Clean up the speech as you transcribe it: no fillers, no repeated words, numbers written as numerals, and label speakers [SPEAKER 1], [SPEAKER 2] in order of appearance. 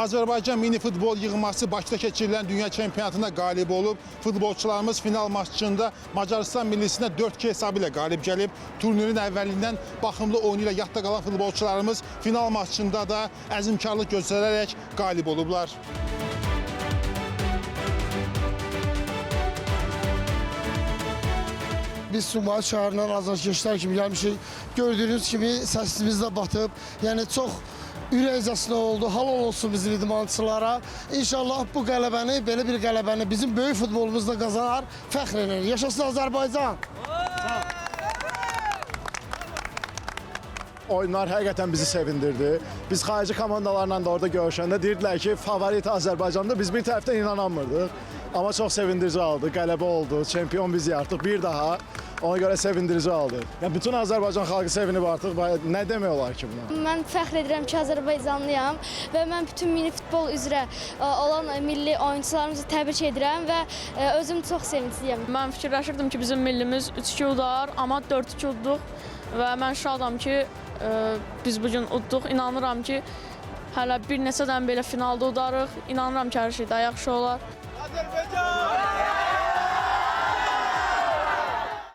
[SPEAKER 1] Azərbaycan mini futbol yığması Bakıda keçirilən dünya çempionatına qalib olub. Futbolçularımız final maçında Macarıstan millisinə 4-2 hesabı ilə qalib gəlib. Turnirin əvvəlindən baxımlı oyunu ilə yadda qalan futbolçularımız final maçında da əzmkarlıq göstərərək qalib olublar.
[SPEAKER 2] Biz Sumqayıt şəhərindən azarkeşlər kimi gəlmişik. Gördüyünüz kimi səsimiz də batıb. Yəni çox ürəkcəsinə oldu. Halal olsun bizim idmançılara. İnşallah bu qələbəni, belə bir qələbəni bizim böyük futbolumuzda qazanar, fəxr edər. Yaşasın Azərbaycan!
[SPEAKER 3] Oyunlar həqiqətən bizi sevindirdi. Biz xarici komandalarla da orada görüşəndə deyirdilər ki, favorit Azərbaycanda biz bir tərəfdən inanamırdıq. Amma çox sevindirici oldu, qələbə oldu, çempion biz artıq bir daha. Ona görə sevindirici oldu. Yəni bütün Azərbaycan xalqı sevinib artıq. Nə demək olar ki buna?
[SPEAKER 4] Mən fəxr edirəm ki, Azərbaycanlıyam və mən bütün mini futbol üzrə olan milli oyunçularımızı təbrik edirəm və özüm çox sevincliyəm.
[SPEAKER 5] Mən fikirləşirdim ki, bizim millimiz 3-2 udar, amma 4-2 udduq və mən şadam ki, biz bugün udduq. İnanıram ki, hələ bir neçədən belə finalda udarıq. İnanıram ki, hər şey daha yaxşı olar.
[SPEAKER 6] Azərbaycan!